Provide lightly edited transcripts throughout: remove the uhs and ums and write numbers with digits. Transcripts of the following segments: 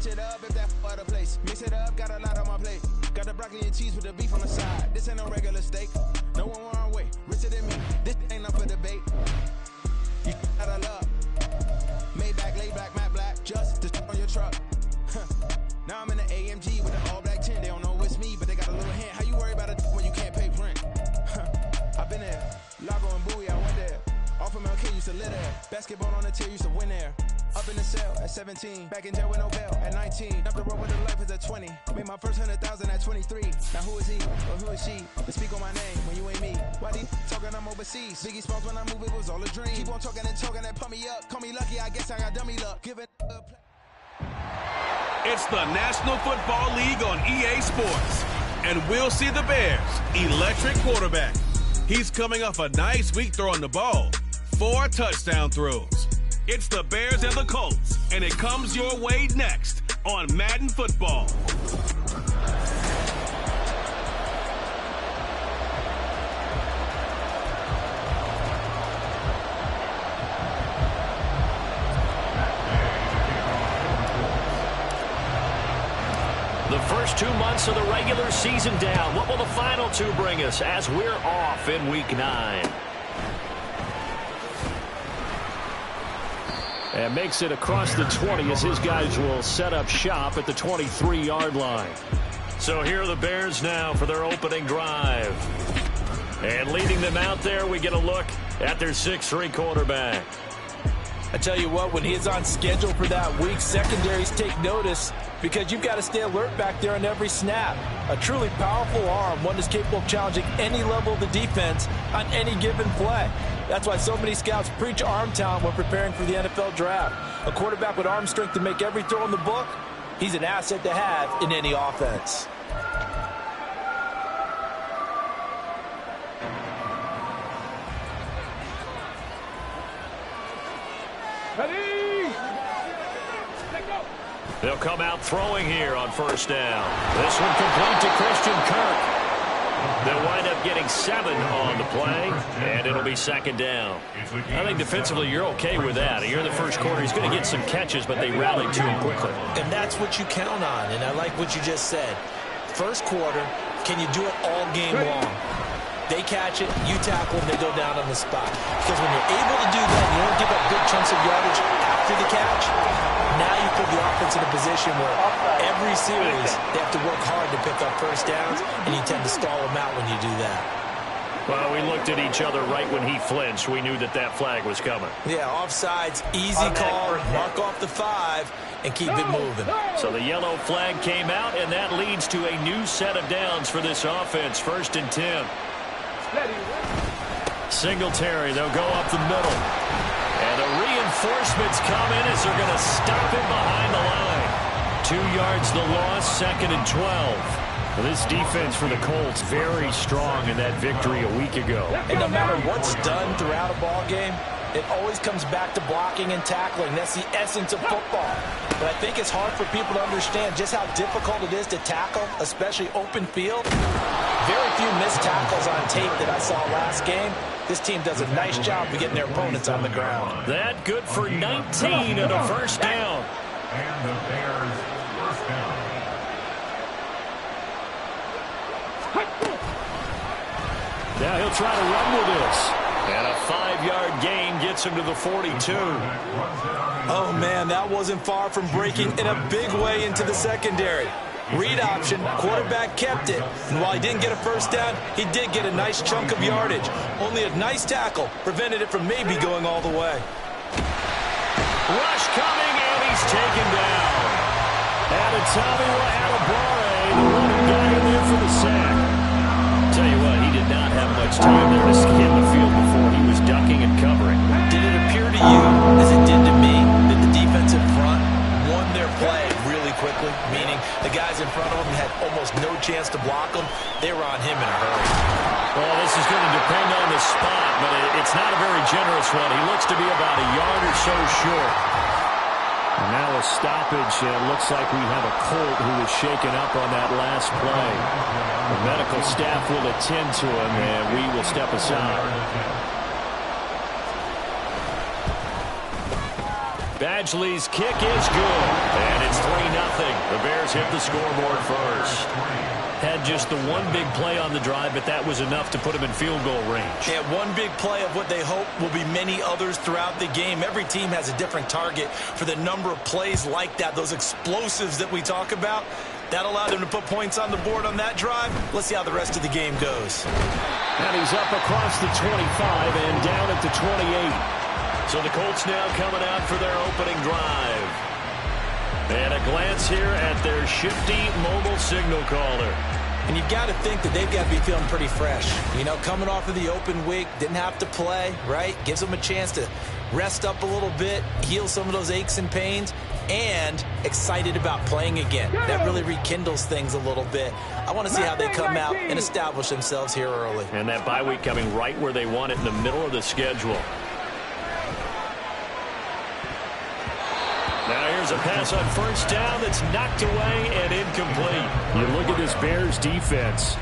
Switch it up if that other place. Mix it up, got a lot on my plate. Got the broccoli and cheese with the beef on the side. This ain't no regular steak. No one wrong way, richer than me. This ain't up for debate. You out of love. Maybach, laid back, matte black. Just to on your truck. Now I'm in the AMG with the all black tint. They don't know it's me, but they got a little hint. How you worry about it when you can't pay rent? I've been there. Lago and Bowie, I went there. Off of MLK, used to live there. Basketball on the tier, used to win there. Up in the cell at 17. Back in jail with no bail at 19. Up the road with the life is at 20. Made my first 100,000 at 23. Now who is he or who is she? To speak on my name when you ain't me. Why they talking I'm overseas? Biggie Smalls when I move, it was all a dream. Keep on talking and pump me up. Call me lucky, I guess I got dummy luck. Give it a play. It's the National Football League on EA Sports. And we'll see the Bears' electric quarterback. He's coming off a nice week throwing the ball. 4 touchdown throws. It's the Bears and the Colts, and it comes your way next on Madden Football. The first 2 months of the regular season down. What will the final 2 bring us as we're off in Week 9? And makes it across the 20 as his guys will set up shop at the 23-yard line. So here are the Bears now for their opening drive. And leading them out there, we get a look at their 6'3" quarterback. I tell you what, when he's on schedule for that week, secondaries take notice because you've got to stay alert back there on every snap. A truly powerful arm, one that's capable of challenging any level of the defense on any given play. That's why so many scouts preach arm talent when preparing for the NFL draft. A quarterback with arm strength to make every throw in the book, he's an asset to have in any offense. They'll come out throwing here on first down. This one complete to Christian Kirk. They'll wind up getting 7 on the play, and it'll be second down. I think defensively you're okay with that. You're in the first quarter. He's going to get some catches, but they rallied to him quickly. And that's what you count on, and I like what you just said. First quarter, can you do it all game long? They catch it, you tackle them, they go down on the spot. Because when you're able to do that, you don't give up big chunks of yardage after the catch. Now you put the offense in a position where every series they have to work hard to pick up first downs, and you tend to stall them out when you do that. Well, we looked at each other right when he flinched. We knew that that flag was coming. Yeah, offsides, easy call, mark off the 5, and keep it moving. So the yellow flag came out, and that leads to a new set of downs for this offense. 1st and 10. Singletary, they'll go up the middle. And the reinforcements come in as they're going to stop him behind the line. 2 yards the loss, 2nd and 12. Well, this defense for the Colts very strong in that victory a week ago. And no matter what's done throughout a ball game, it always comes back to blocking and tackling. That's the essence of football. But I think it's hard for people to understand just how difficult it is to tackle, especially open field. Very few missed tackles on tape that I saw last game. This team does a nice job of getting their opponents on the ground. That good for 19 and a first down. And the Bears first down. Now he'll try to run with this. And a 5-yard gain gets him to the 42. Oh, man, that wasn't far from breaking in a big way into the secondary. Read option, quarterback kept it. And while he didn't get a first down, he did get a nice chunk of yardage. Only a nice tackle prevented it from maybe going all the way. Rush coming, and he's taken down. Adetomi Adebawore, the one who got in there for the sack. Tell you what, he did not have much time there to scan the field before he was ducking and covering. Did it appear to you, as it did to me, that the defensive front won their play really quickly? Meaning the guys in front of him had almost no chance to block him. They were on him in a hurry. Well, this is going to depend on the spot, but it's not a very generous one. He looks to be about a yard or so short. And now a stoppage, and it looks like we have a Colt who was shaken up on that last play. The medical staff will attend to him, and we will step aside. Badgley's kick is good, and it's 3-0 hit the scoreboard first. Had just the one big play on the drive, but that was enough to put him in field goal range. Yeah, one big play of what they hope will be many others throughout the game. Every team has a different target for the number of plays like that, those explosives that we talk about. That allowed them to put points on the board on that drive. Let's see how the rest of the game goes. And he's up across the 25 and down at the 28. So the Colts now coming out for their opening drive. And a glance here at their shifty mobile signal caller. And you've got to think that they've got to be feeling pretty fresh. You know, coming off of the open week, didn't have to play, right? Gives them a chance to rest up a little bit, heal some of those aches and pains, and excited about playing again. That really rekindles things a little bit. I want to see how they come out and establish themselves here early. And that bye week coming right where they want it, in the middle of the schedule. Now here's a pass on first down that's knocked away and incomplete. You look at this Bears defense.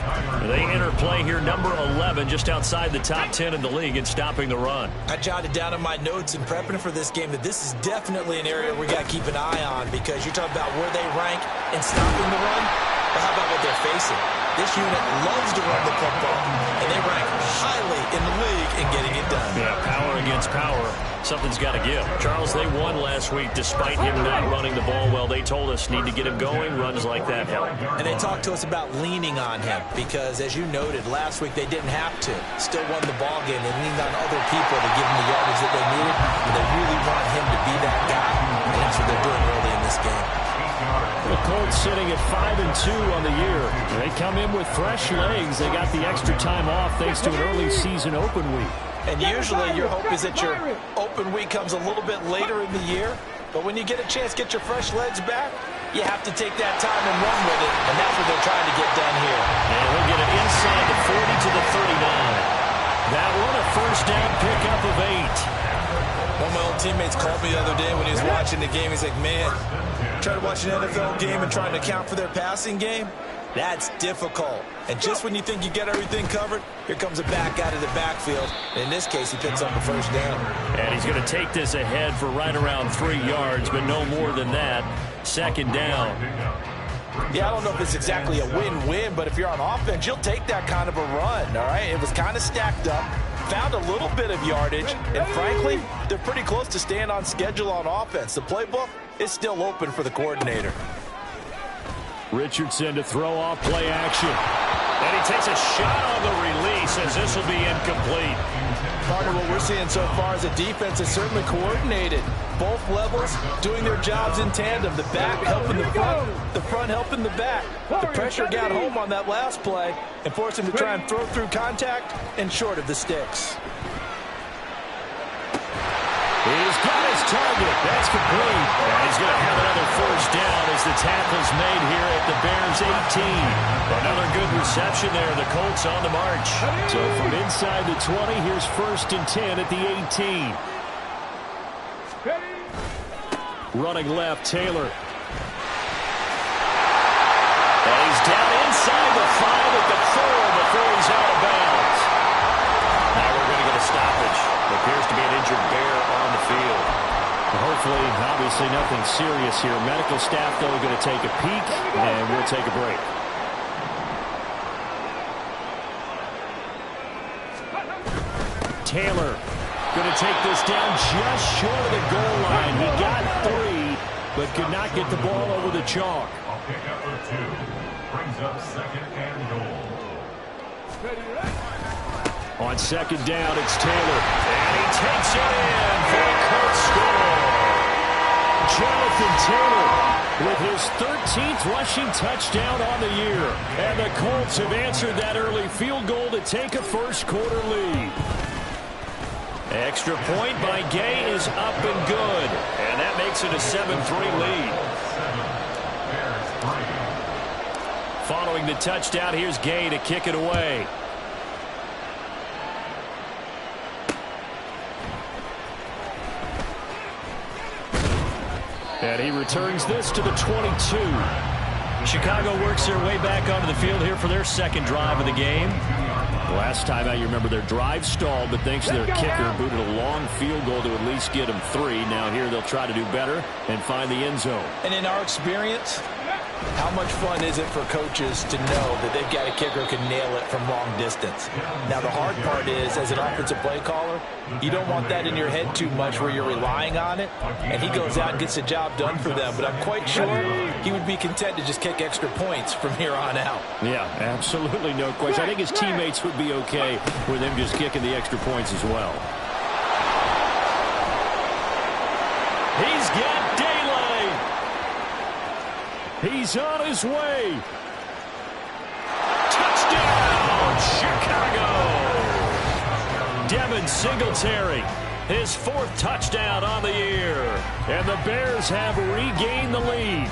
They enter play here number 11, just outside the top 10 in the league in stopping the run. I jotted down in my notes in prepping for this game that this is definitely an area we got to keep an eye on, because you're talking about where they rank in stopping the run, but how about what they're facing? This unit loves to run the football, and they rank highly in the league in getting it done. Yeah, power against power. Something's got to give. Charles, they won last week despite him not running the ball well. They told us need to get him going. Runs like that help. And they talked to us about leaning on him because, as you noted, last week they didn't have to. Still won the ball game. They leaned on other people to give them the yardage that they needed. And they really want him to be that guy. And that's what they're doing early in this game. The Colts sitting at 5-2 on the year. They come in with fresh legs. They got the extra time off thanks to an early season open week. And usually your hope is that your open week comes a little bit later in the year. But when you get a chance to get your fresh legs back, you have to take that time and run with it. And that's what they're trying to get done here. And he'll get it inside the 40 to the 39. That one a first down pickup of 8. One of my old teammates called me the other day when he was watching the game. He's like, man, trying to watch an NFL game and trying to account for their passing game, that's difficult. And just when you think you get everything covered, here comes a back out of the backfield. And in this case, he picks up the first down. And he's going to take this ahead for right around 3 yards, but no more than that. Second down. Yeah, I don't know if it's exactly a win-win, but if you're on offense, you'll take that kind of a run, all right? It was kind of stacked up, found a little bit of yardage, and frankly, they're pretty close to staying on schedule on offense. The playbook is still open for the coordinator. Richardson to throw off play action. And he takes a shot on the release as this will be incomplete. Partner, what we're seeing so far is a defense is certainly coordinated. Both levels doing their jobs in tandem. The back helping the front helping the back. The pressure got home on that last play and forced him to try and throw through contact and short of the sticks. He's got his target. That's complete. And he's going to have another first down as the tackle's made here at the Bears 18. Another good reception there. The Colts on the march. So from inside the 20, here's 1st and 10 at the 18. Running left, Taylor. And he's down inside the 5 at the 4 before he's out of bounds. Now we're going to get a stoppage. There appears to be an injured Bear on the field. Hopefully, obviously nothing serious here. Medical staff, though, going to take a peek, and we'll take a break. Taylor going to take this down just short of the goal line. He got 3, but could not get the ball over the chalk. I'll pick up for 2. Brings up 2nd and goal. On 2nd down, it's Taylor. And he takes it in for a Colts score. Jonathan Taylor with his 13th rushing touchdown on the year. And the Colts have answered that early field goal to take a first-quarter lead. Extra point by Gay is up and good. And that makes it a 7-3 lead. Following the touchdown, here's Gay to kick it away. And he returns this to the 22. Chicago works their way back onto the field here for their second drive of the game. Last time out, you remember their drive stalled, but thanks to their kicker, booted a long field goal to at least get them 3. Now here they'll try to do better and find the end zone. And in our experience, how much fun is it for coaches to know that they've got a kicker who can nail it from long distance? Now, the hard part is, as an offensive play caller, you don't want that in your head too much where you're relying on it, and he goes out and gets the job done for them. But I'm quite sure he would be content to just kick extra points from here on out. Yeah, absolutely no question. I think his teammates would be okay with him just kicking the extra points as well. He's got daylight. He's on his way. Touchdown, Chicago. Devin Singletary, his 4th touchdown on the year. And the Bears have regained the lead.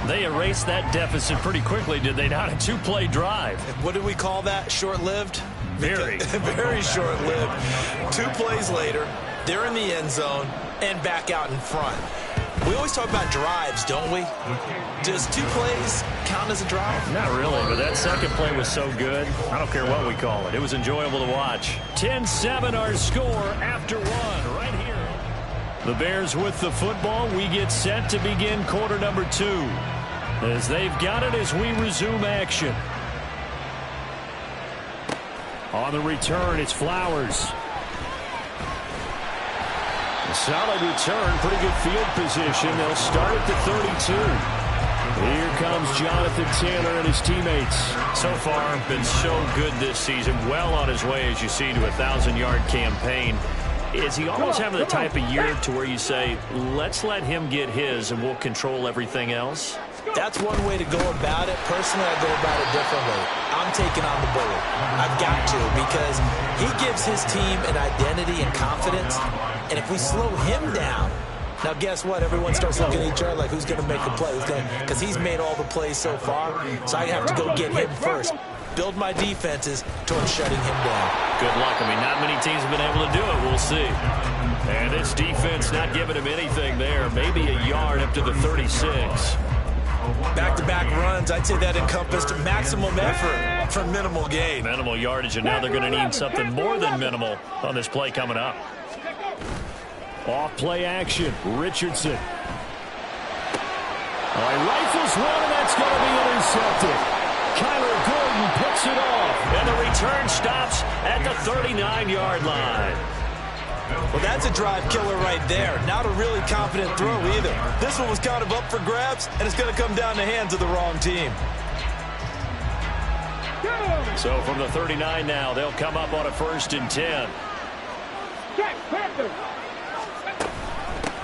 They erased that deficit pretty quickly, did they not? A 2-play drive. What do we call that? Short-lived? Very. Very short-lived. 2 plays later, they're in the end zone and back out in front. We always talk about drives, don't we? Does 2 plays count as a drive? Not really, but that second play was so good. I don't care what we call it. It was enjoyable to watch. 10-7 our score after 1 right here. The Bears with the football. We get set to begin quarter number 2. As they've got it as we resume action. On the return, it's Flowers. A solid return, pretty good field position. They'll start at the 32. Here comes Jonathan Taylor and his teammates. So far, been so good this season. Well on his way, as you see, to a 1,000-yard campaign. Is he almost having the type of year to where you say, let's let him get his and we'll control everything else? That's one way to go about it. Personally, I go about it differently. I'm taking on the bullet. I've got to, because he gives his team an identity and confidence. And if we slow him down, now guess what? Everyone starts looking at each other like, who's going to make the play? Because he's made all the plays so far. So I have to go get him first. Build my defenses towards shutting him down. Good luck. I mean, not many teams have been able to do it. We'll see. And this defense not giving him anything there. Maybe a yard up to the 36. Back-to-back runs, I'd say that encompassed maximum effort for minimal gain. Minimal yardage, and now they're going to need something more than minimal on this play coming up. Off-play action, Richardson. Rifles one, and that's going to be intercepted. Kyler Gordon picks it off, and the return stops at the 39-yard line. Well, that's a drive killer right there. Not a really confident throw either. This one was kind of up for grabs, and it's going to come down the hands of the wrong team. So from the 39 now, they'll come up on a 1st and 10.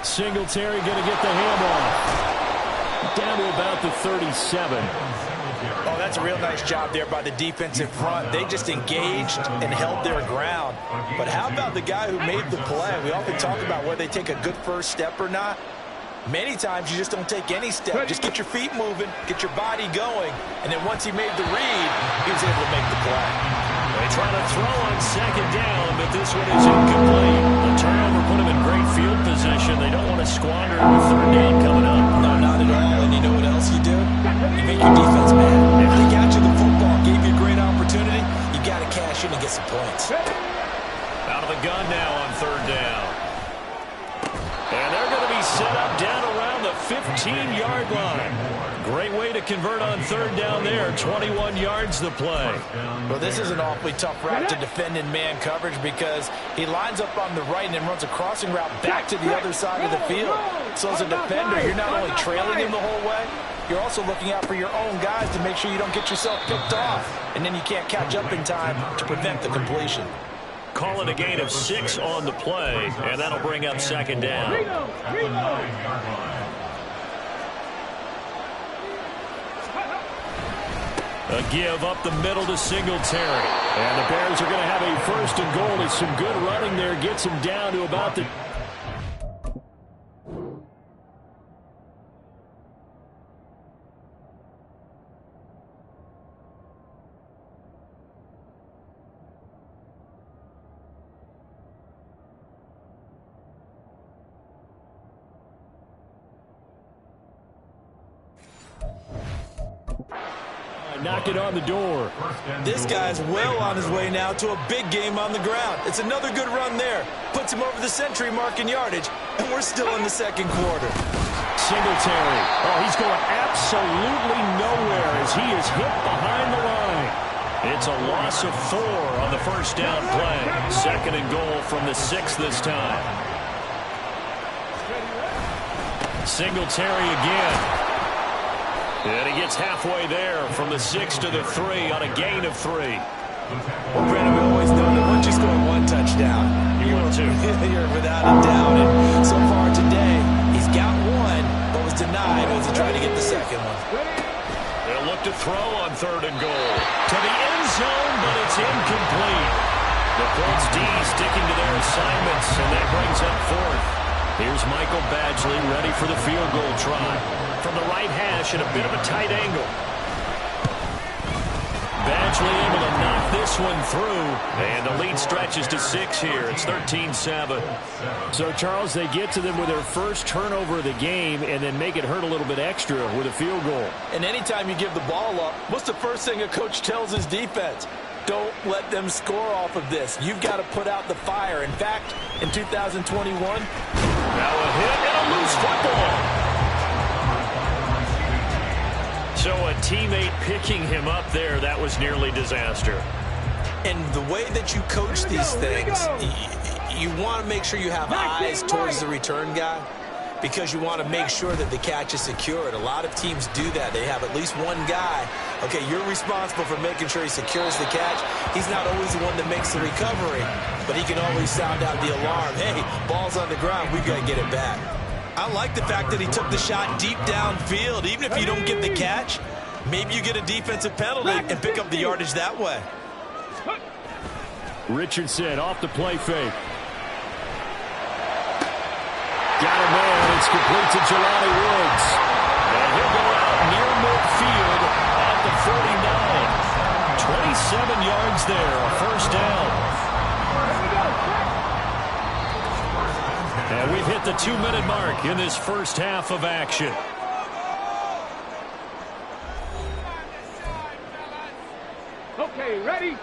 Singletary going to get the handoff. Down to about the 37. Oh, that's a real nice job there by the defensive front. They just engaged and held their ground. But how about the guy who made the play? We often talk about whether they take a good first step or not. Many times you just don't take any step. Just get your feet moving, get your body going, and then once he made the read, he was able to make the play. They try to throw on 2nd down, but this one is incomplete. The turnover put him in great field position. They don't want to squander it with 3rd down coming up. No, not at all. And you know what else you do? You make your defense mad. If they got you the football, gave you a great opportunity, you got to cash in and get some points. Out of the gun now on 3rd down. And they're going to be set up down around the 15-yard line. Great way to convert on 3rd down there. 21 yards the play. Well, this is an awfully tough route to defend in man coverage because he lines up on the right and then runs a crossing route back to the other side of the field. So as a defender, you're not only trailing him the whole way, you're also looking out for your own guys to make sure you don't get yourself picked off. And then you can't catch up in time to prevent the completion. Call it a gain of 6 on the play, and that'll bring up 2nd down. A give up the middle to Singletary. And the Bears are going to have a 1st and goal. It's some good running there. Gets him down to about the... might knock it on the door. This guy's well on his way now to a big game on the ground. It's another good run there. Puts him over the century mark in yardage, and we're still in the second quarter. Singletary. Oh, he's going absolutely nowhere as he is hit behind the line. It's a loss of 4 on the first down play. Second and goal from the 6 this time. Singletary again. And he gets halfway there from the 6 to the 3 on a gain of 3. Well, Brandon, we always know that once you score one touchdown, You want 2. you're without a doubt. And so far today, he's got one, but was denied as he tried to get the second one. They'll look to throw on 3rd and goal. To the end zone, but it's incomplete. The Colts D sticking to their assignments, and that brings up 4th. Here's Michael Badgley ready for the field goal try. From the right hash at a bit of a tight angle. Badgley able to knock this one through. And the lead stretches to 6 here. It's 13-7. So, Charles, they get to them with their first turnover of the game and then make it hurt a little bit extra with a field goal. And anytime you give the ball up, what's the first thing a coach tells his defense? Don't let them score off of this. You've got to put out the fire. In fact, in 2021, now a hit and a loose football. So a teammate picking him up there, that was nearly disaster. and the way that you coach these things, you want to make sure you have eyes towards the return guy, because you want to make sure that the catch is secured. A lot of teams do that. They have at least one guy. Okay, you're responsible for making sure he secures the catch. He's not always the one that makes the recovery, but he can always sound out the alarm. Hey, ball's on the ground. We've got to get it back. I like the fact that he took the shot deep downfield. Even if you don't get the catch, maybe you get a defensive penalty and pick up the yardage that way. Richardson off the play fake. Got him there, and it's complete to Jelani Woods. And he'll go out near midfield at the 49. 27 yards there, a first down. And we've hit the 2-minute mark in this first half of action. Okay, ready?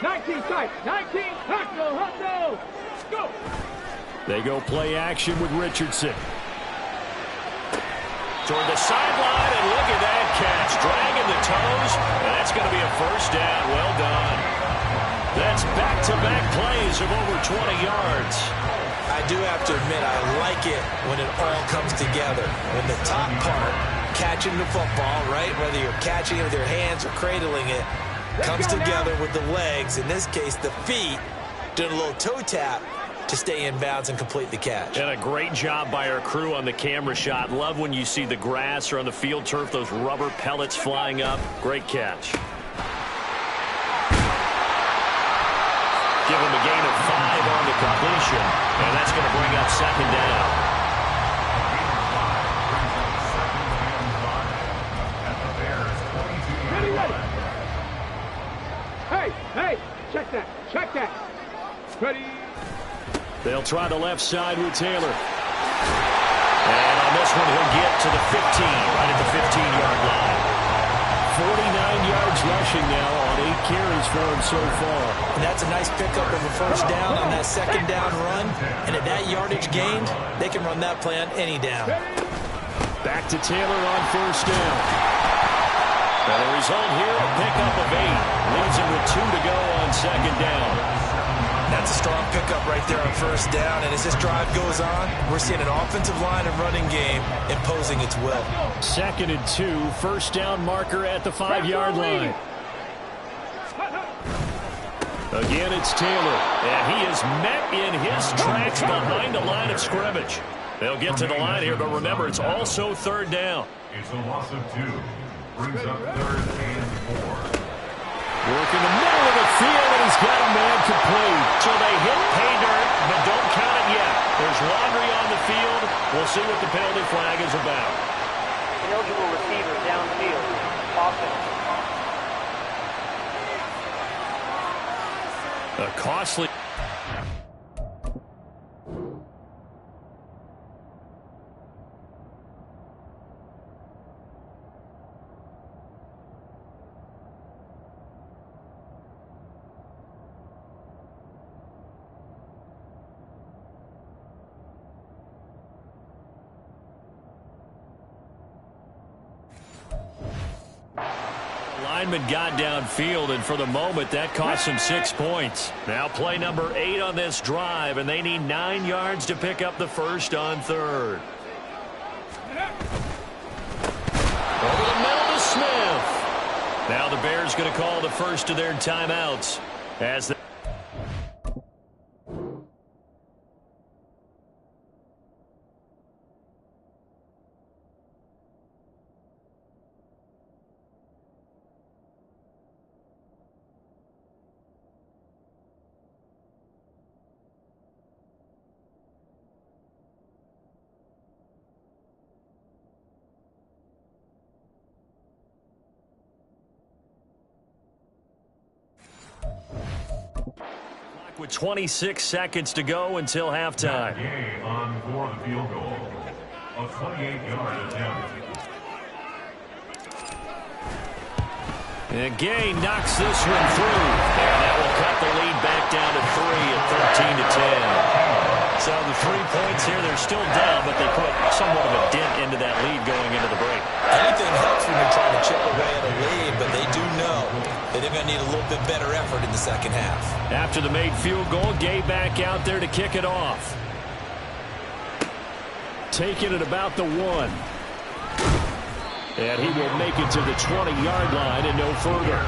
19 tight, 19, hustle, go! They go play action with Richardson. Toward the sideline, and look at that catch. Dragging the toes, and that's going to be a first down. Well done. That's back-to-back plays of over 20 yards. I do have to admit, I like it when it all comes together. When the top part, catching the football, right, whether you're catching it with your hands or cradling it, comes together with the legs, in this case the feet, doing a little toe tap to stay in bounds and complete the catch. And a great job by our crew on the camera shot. Love when you see the grass or on the field turf, those rubber pellets flying up. Great catch. Give him a gain of 5 on the completion, and that's going to bring up second down. Hey, check that. Ready? They'll try the left side with Taylor. And on this one, he'll get to the 15, right at the 15-yard line. 49 yards rushing now on 8 carries for him so far. And that's a nice pickup of a first down on that second down run. And at that yardage gained, they can run that play on any down. Back to Taylor on first down. And the result here, a pickup of 8. Leaves him with 2 to go on second down. That's a strong pickup right there on first down. And as this drive goes on, we're seeing an offensive line and running game imposing its will. 2nd and 2, first down marker at the 5-yard line. Again, it's Taylor. And he is met in his tracks behind the line of scrimmage. They'll get to the line here, but remember, it's also third down. It's a loss of 2. Brings up 3rd and 4. Work in the middle of the field, and he's got a man complete. So they hit pay dirt, but don't count it yet. There's laundry on the field. We'll see what the penalty flag is about. Eligible receiver downfield. Offense. A costly... lineman got downfield, and for the moment, that cost him 6 points. Now play number 8 on this drive, and they need 9 yards to pick up the first on third. Over the middle to Smith. Now the Bears going to call the first of their timeouts as they with 26 seconds to go until halftime. Gay on for the field goal. A 28-yard attempt. And Gay knocks this one through. And that will cut the lead back down to 3 at 13-10. So the 3 points here, they're still down, but they put somewhat of a dent into that lead going into the break. Anything helps when you're trying to chip away at a lead, but they do know that they're going to need a little bit better effort in the second half. After the made field goal, Gay back out there to kick it off. Taking it about the 1. And he will make it to the 20-yard line and no further.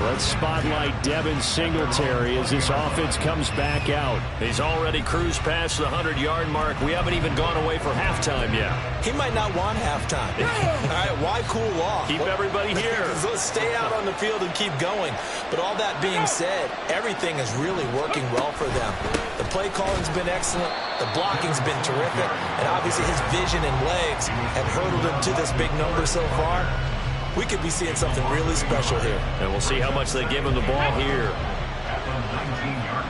Let's spotlight Devin Singletary as this offense comes back out. He's already cruised past the 100-yard mark. We haven't even gone away for halftime yet. He might not want halftime. All right, why cool off? Keep everybody here. Let's stay out on the field and keep going. But all that being said, everything is really working well for them. The play calling's been excellent. The blocking's been terrific. And obviously his vision and legs have hurdled him to this big number so far. We could be seeing something really special here. And we'll see how much they give him the ball here. At the 19-yard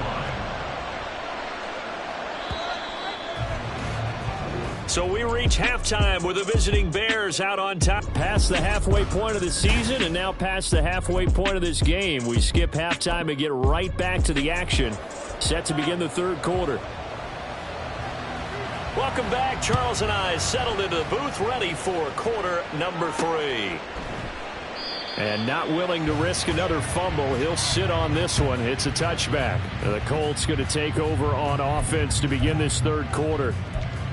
line. So we reach halftime with the visiting Bears out on top. Past the halfway point of the season and now past the halfway point of this game. We skip halftime and get right back to the action. Set to begin the third quarter. Welcome back. Charles and I settled into the booth ready for quarter number 3. And not willing to risk another fumble. He'll sit on this one. It's a touchback. And the Colts going to take over on offense to begin this third quarter.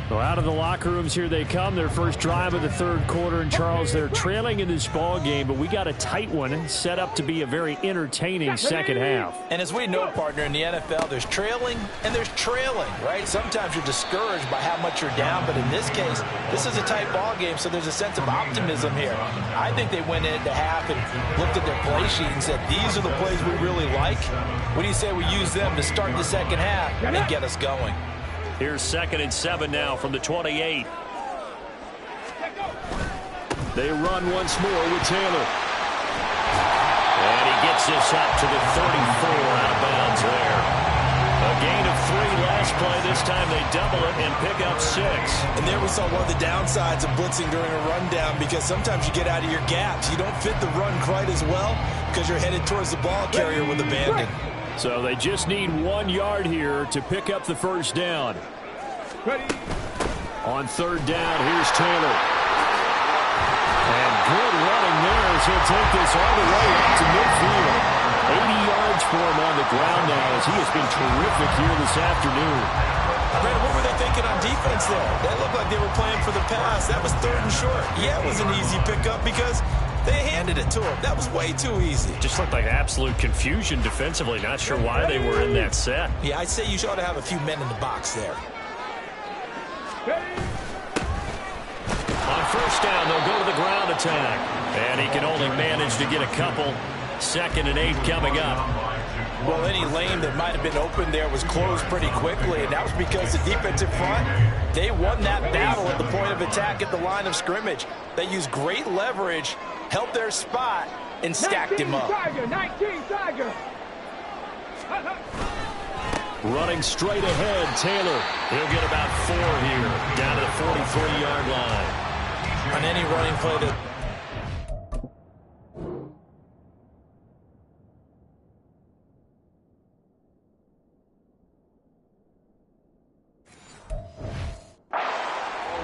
Well, out of the locker rooms here they come. Their first drive of the third quarter. And, Charles, they're trailing in this ball game, but we got a tight one set up to be a very entertaining second half. And as we know, partner, in the NFL, there's trailing and there's trailing, right? Sometimes you're discouraged by how much you're down, but in this case, this is a tight ball game, so there's a sense of optimism here. I think they went into half and looked at their play sheet and said, these are the plays we really like. What do you say we use them to start the second half and get us going? Here's 2nd and 7 now from the 28. They run once more with Taylor. And he gets this up to the 34 out of bounds there. A gain of 3 last play. This time they double it and pick up 6. And there we saw one of the downsides of blitzing during a rundown, because sometimes you get out of your gaps. You don't fit the run quite as well because you're headed towards the ball carrier with abandon. So they just need 1 yard here to pick up the first down. Ready. On third down, here's Taylor. And good running there as he'll take this all the way up to midfield. 80 yards for him on the ground now as he has been terrific here this afternoon. Brandon, what were they thinking on defense there? That looked like they were playing for the pass. That was 3rd and short. Yeah, it was an easy pickup because they handed it to him. That was way too easy. Just looked like absolute confusion defensively. Not sure why they were in that set. Yeah, I'd say you ought to have a few men in the box there. On first down, they'll go to the ground attack. And he can only manage to get a couple. 2nd and 8 coming up. Well, any lane that might have been open there was closed pretty quickly, and that was because the defensive front, they won that battle at the point of attack at the line of scrimmage. They used great leverage, held their spot, and stacked him up. 19 Tiger. Running straight ahead, Taylor. He'll get about 4 here, down to the 43-yard line. On any running play that...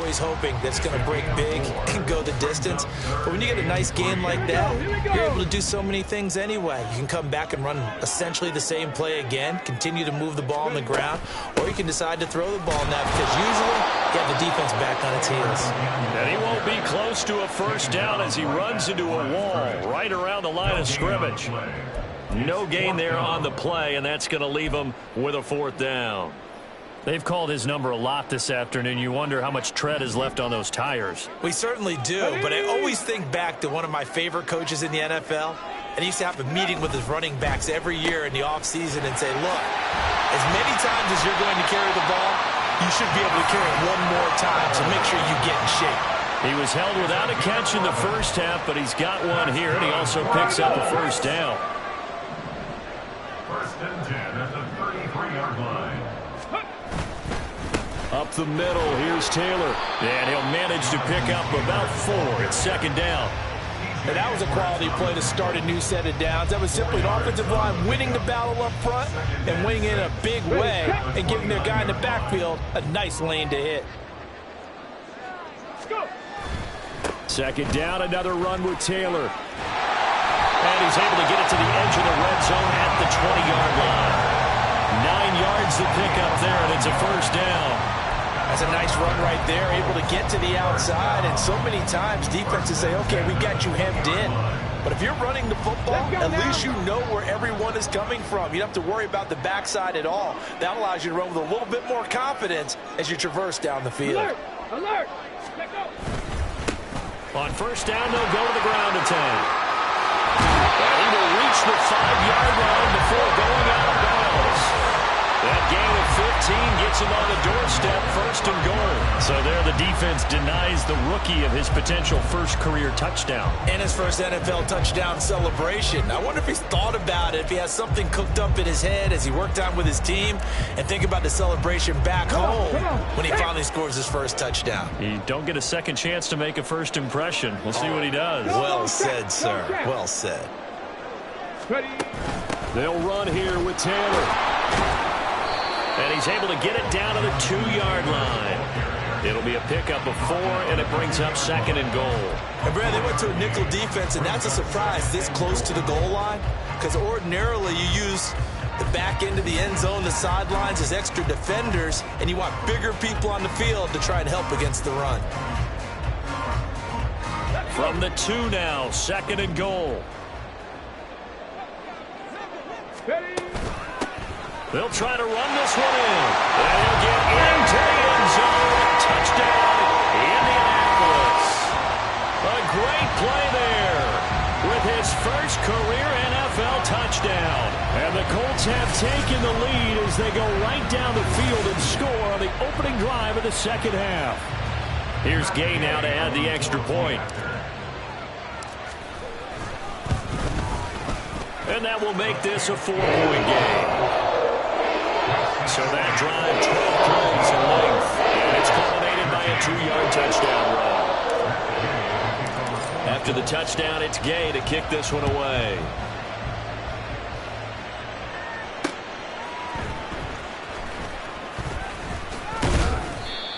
always hoping that it's going to break big and go the distance. But when you get a nice game like that, you're able to do so many things anyway. You can come back and run essentially the same play again, continue to move the ball on the ground, or you can decide to throw the ball now because usually you have the defense back on its heels. And he won't be close to a first down as he runs into a wall right around the line of scrimmage. No gain there on the play, and that's going to leave him with a 4th down. They've called his number a lot this afternoon. You wonder how much tread is left on those tires. We certainly do, but I always think back to one of my favorite coaches in the NFL, and he used to have a meeting with his running backs every year in the offseason and say, look, as many times as you're going to carry the ball, you should be able to carry it one more time, so make sure you get in shape. He was held without a catch in the first half, but he's got one here, and he also picks up a first down. 1st and 10 at the 33-yard line. Up the middle, here's Taylor. And he'll manage to pick up about 4. It's 2nd down. And that was a quality play to start a new set of downs. That was simply an offensive line winning the battle up front and winning in a big way and giving their guy in the backfield a nice lane to hit. 2nd down, another run with Taylor. And he's able to get it to the edge of the red zone at the 20-yard line. 9 yards to pick up there, and it's a first down. That's a nice run right there, able to get to the outside. And so many times defenses say, okay, we got you hemmed in. But if you're running the football, at least you know where everyone is coming from. You don't have to worry about the backside at all. That allows you to run with a little bit more confidence as you traverse down the field. Alert! Alert! Let go! On first down, they'll go to the ground attack. And he will reach the 5-yard line before going out of bounds. That gain of 15 gets him on the doorstep, 1st and goal. So there the defense denies the rookie of his potential first career touchdown. And his first NFL touchdown celebration. I wonder if he's thought about it, if he has something cooked up in his head as he worked on with his team, and think about the celebration back home when he finally scores his first touchdown. You don't get a second chance to make a first impression. We'll see what he does. Well said, sir. Well said. Ready? They'll run here with Taylor. And he's able to get it down to the 2-yard line. It'll be a pickup of 4, and it brings up 2nd and goal. And Brad, they went to a nickel defense, and that's a surprise this close to the goal line, because ordinarily you use the back end of the end zone, the sidelines as extra defenders, and you want bigger people on the field to try and help against the run. From the 2 now, 2nd and goal. Ready? They'll try to run this one in. And he'll get into the end zone. Touchdown, Indianapolis. A great play there with his first career NFL touchdown. And the Colts have taken the lead as they go right down the field and score on the opening drive of the 2nd half. Here's Gay now to add the extra point. And that will make this a 4-point game. So that drive, 12 plays in length, and it's culminated by a 2-yard touchdown run. After the touchdown, it's Gay to kick this one away.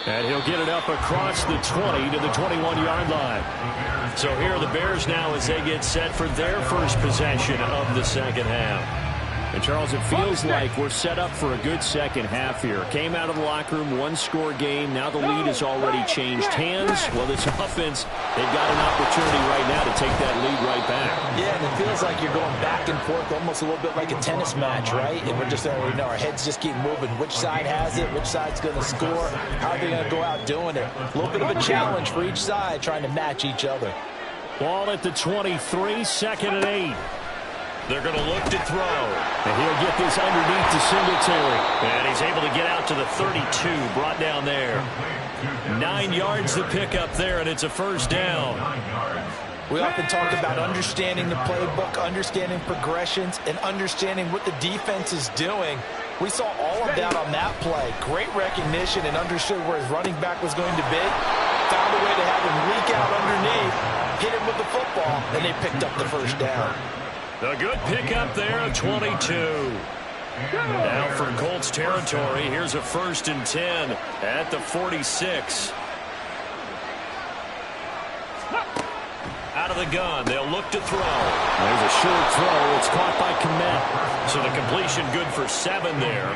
And he'll get it up across the 20 to the 21-yard line. So here are the Bears now as they get set for their first possession of the 2nd half. And, Charles, it feels like we're set up for a good second half here. Came out of the locker room, 1-score game. Now the lead has already changed hands. Well, this offense, they've got an opportunity right now to take that lead right back. Yeah, and it feels like you're going back and forth almost a little bit like a tennis match, right? And we're just, our heads just keep moving. Which side has it? Which side's going to score? How are they going to go out doing it? A little bit of a challenge for each side trying to match each other. Ball at the 23, 2nd and 8. They're going to look to throw. And he'll get this underneath to Singletary. And he's able to get out to the 32, brought down there. 9 yards to pick up there, and it's a first down. We often talk about understanding the playbook, understanding progressions, and understanding what the defense is doing. We saw all of that on that play. Great recognition and understood where his running back was going to be. Found a way to have him leak out underneath, hit him with the football, and they picked up the first down. A good pickup there of 22. Now from Colts territory, here's a 1st and 10 at the 46. Out of the gun. They'll look to throw. There's a short throw. It's caught by Kmet. So the completion good for 7 there.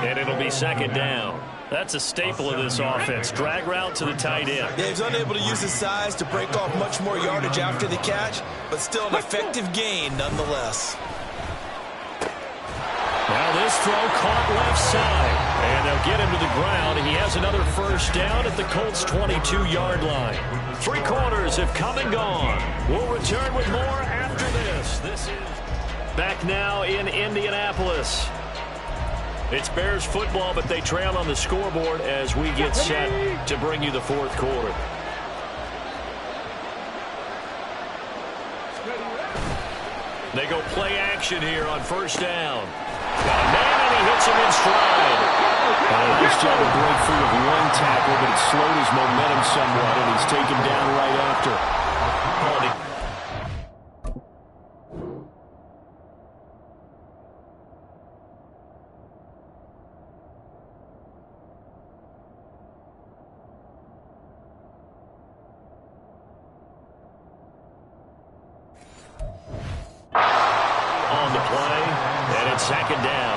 And it'll be second down. That's a staple of this offense. Drag route to the tight end. Yeah, he's unable to use his size to break off much more yardage after the catch, but still an effective gain nonetheless. Now this throw caught left side. And they'll get him to the ground. He has another first down at the Colts' 22-yard line. 3 quarters have come and gone. We'll return with more after this. This is back now in Indianapolis. It's Bears football, but they trail on the scoreboard as we get set to bring you the 4th quarter. They go play action here on first down. Got a man, and he hits him in stride. Nice job to break free of 1 tackle, but it slowed his momentum somewhat, and he's taken down right after. On the play, and it's second down.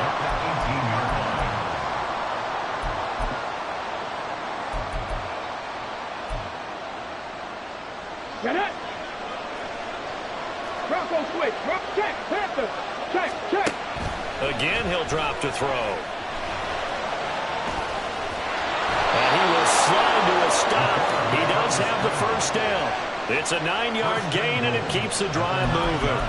Get it. Bronco switch. Drop check. Panther. Check. Again, he'll drop to throw. And he will slide to a stop. He does have the first down. It's a 9-yard gain, and it keeps the drive moving.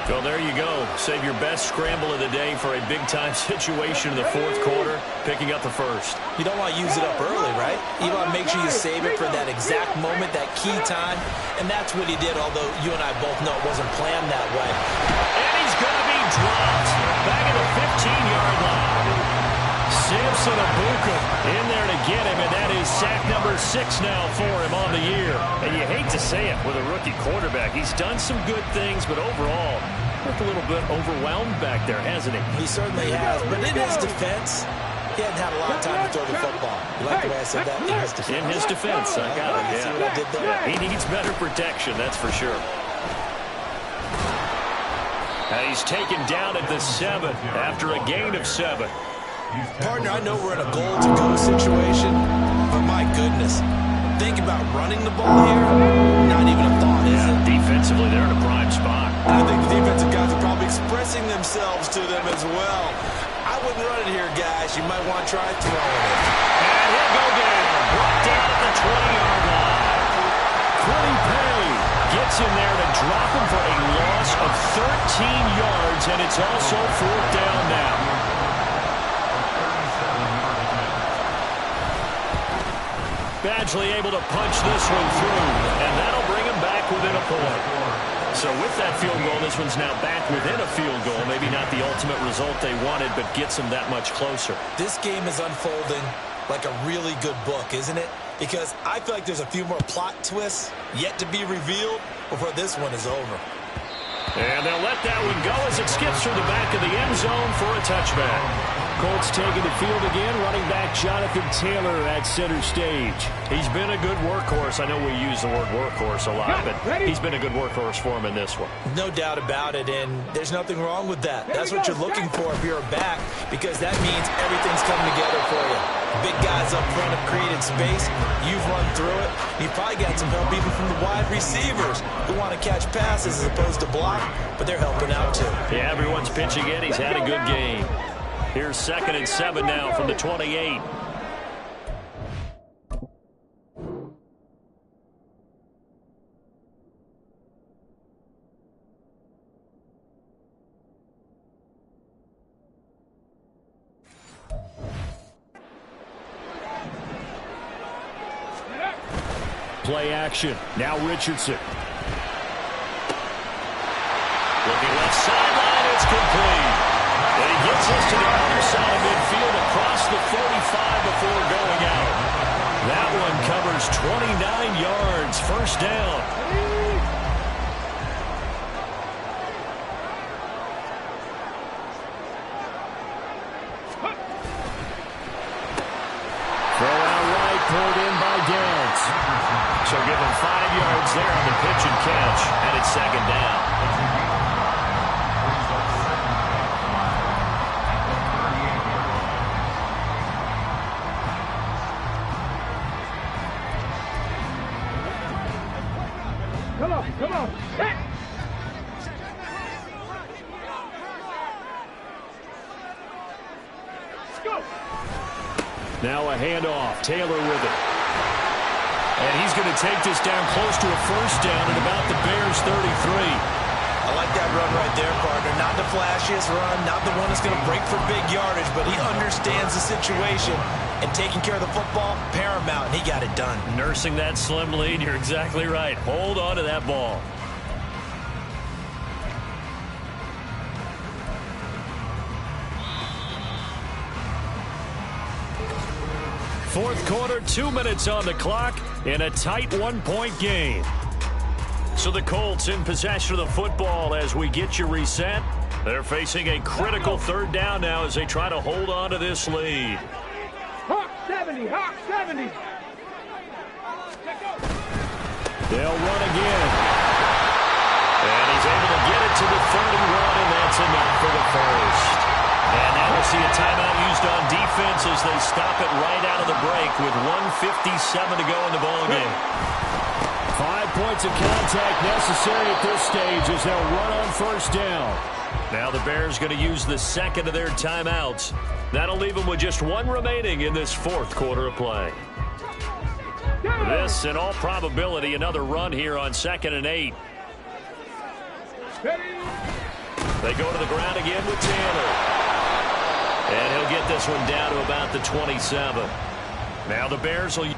So there you go. Save your best scramble of the day for a big-time situation in the 4th quarter, picking up the first. You don't want to use it up early, right? You want to make sure you save it for that exact moment, that key time. And that's what he did, although you and I both know it wasn't planned that way. And he's going to be dropped back at the 15-yard line. Samson Abuka in there to get him, and that is sack number 6 now for him on the year. And you hate to say it with a rookie quarterback. He's done some good things, but overall, looked a little bit overwhelmed back there, hasn't he? He certainly has, but in his defense, he hadn't had a lot of time to throw the football. You like the way I said that? In his defense. In his defense, I got it, See what I did there? Yeah, he needs better protection, that's for sure. Now he's taken down at the 7 after a gain of 7. Partner, I know we're in a goal-to-go situation, but my goodness, think about running the ball here. Not even a thought, is it? Defensively, they're in a prime spot. I think the defensive guys are probably expressing themselves to them as well. I wouldn't run it here, guys. You might want to try throwing it. And he'll go down. Brought down at the 20-yard line. Quiddy Pay gets in there to drop him for a loss of 13 yards, and it's also 4th down now. Badgley able to punch this one through, and that'll bring him back within a point. So with that field goal, this one's now back within a field goal. Maybe not the ultimate result they wanted, but gets them that much closer. This game is unfolding like a really good book, isn't it? Because I feel like there's a few more plot twists yet to be revealed before this one is over. And they'll let that one go as it skips through the back of the end zone for a touchback. Colts taking the field again. Running back Jonathan Taylor at center stage. He's been a good workhorse. I know we use the word workhorse a lot, but he's been a good workhorse for him in this one. No doubt about it, and there's nothing wrong with that. That's what you're looking for if you're a back, because that means everything's coming together for you. Big guys up front have created space. You've run through it. You've probably got some help even from the wide receivers who want to catch passes as opposed to block, but they're helping out too. Yeah, everyone's pitching in. He's had a good game. Here's 2nd and 7 now from the 28. Play action. Now Richardson. Looking left sideline. It's complete. And he gets us to the other side of midfield across the 45 before going out. That one covers 29 yards. First down. Throw out right, pulled in by Downs. So give him 5 yards there on the pitch and catch, and it's second down. Come on. Hit. Let's go. Now a handoff. Taylor with it. And he's going to take this down close to a first down at about the Bears' 33. I like that run right there, partner. Not the flashiest run, not the one that's going to break for big yardage, but he understands the situation, and taking care of the football, paramount, and he got it done. Nursing that slim lead, you're exactly right. Hold on to that ball. Fourth quarter, 2 minutes on the clock in a tight 1-point game. So the Colts in possession of the football as we get you reset. They're facing a critical third down now as they try to hold on to this lead. Hawk 70, Hawk 70. They'll run again. And he's able to get it to the 31, and that's enough for the first. And now we'll see a timeout used on defense as they stop it right out of the break with 1:57 to go in the ballgame. 5 points of contact necessary at this stage as they'll run on first down. Now the Bears going to use the second of their timeouts. That'll leave them with just one remaining in this fourth quarter of play. This, in all probability, another run here on 2nd and 8. They go to the ground again with Taylor. And he'll get this one down to about the 27. Now the Bears will...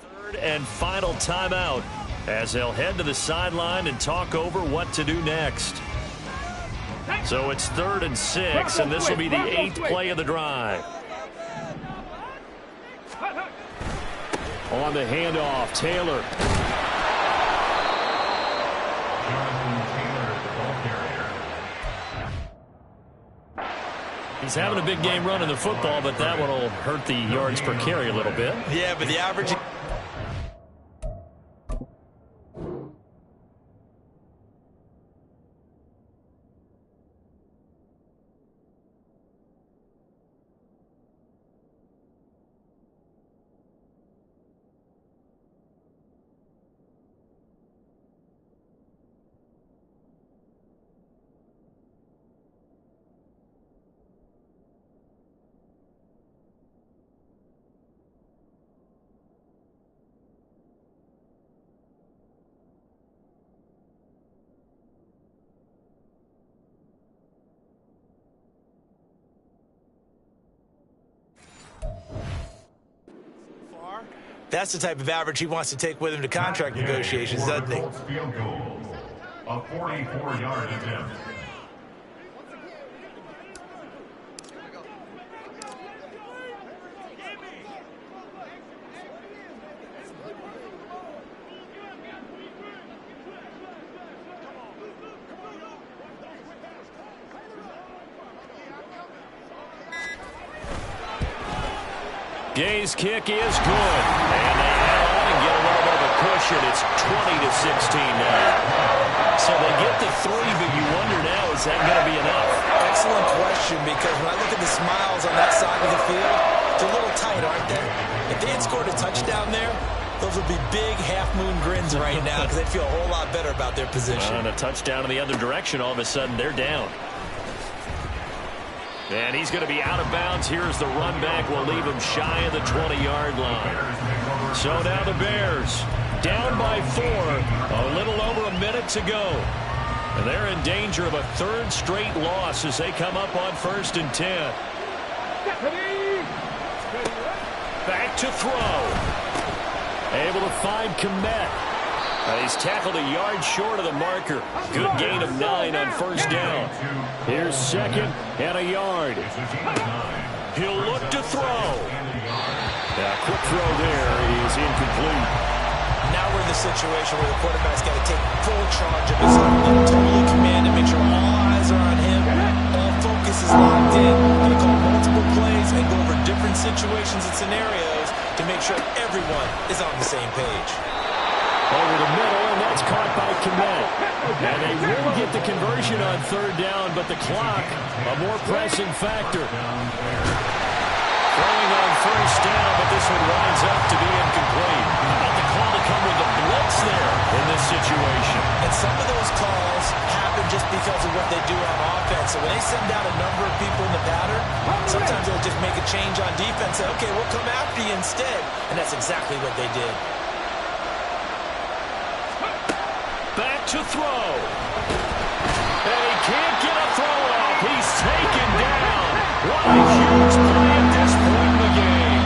Third and final timeout, as they'll head to the sideline and talk over what to do next. So it's 3rd and 6, and this will be the 8th play of the drive. On the handoff, Taylor. He's having a big game running the football, but that one will hurt the yards per carry a little bit. Yeah, but the average... That's the type of average he wants to take with him to contract negotiations, doesn't he? Field goal, a 44-yard attempt. Gay's kick is good. And they add on and get a little bit of a cushion. It's 20-16 now. So they get the 3, but you wonder now, is that going to be enough? Excellent question, because when I look at the smiles on that side of the field, they're a little tight, aren't they? If they had scored a touchdown there, those would be big half-moon grins right now because they'd feel a whole lot better about their position. And a touchdown in the other direction, all of a sudden they're down. And he's going to be out of bounds. Here's the run back. We'll leave him shy of the 20-yard line. So now the Bears down by 4. A little over a minute to go. And they're in danger of a 3rd straight loss as they come up on 1st and 10. Back to throw. Able to find Kmet. He's tackled a yard short of the marker. Good gain of 9 on 1st down. Here's 2nd and a yard. He'll look to throw. Quick throw there is incomplete. Now we're in the situation where the quarterback's got to take full charge of his own, totally command and make sure all eyes are on him. All focus is locked in. Going to call multiple plays and go over different situations and scenarios to make sure everyone is on the same page. Over the middle, and that's caught by Kmet. And they will get the conversion on third down, but the clock, a more pressing factor. Throwing on first down, but this one winds up to be incomplete. How about the call to come with the blitz there in this situation? And some of those calls happen just because of what they do on offense. So when they send out a number of people in the pattern, sometimes they'll just make a change on defense. Say, okay, we'll come after you instead. And that's exactly what they did. Back to throw. And he can't get a throw off. He's taken down. What a huge play at this point in the game.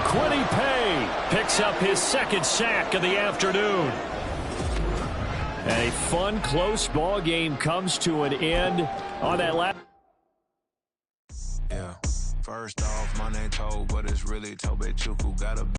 Quiddy Pay picks up his second sack of the afternoon. A fun, close ball game comes to an end on that last. Yeah, first off, my name Toad, but it's really Tobe Chuku. Got a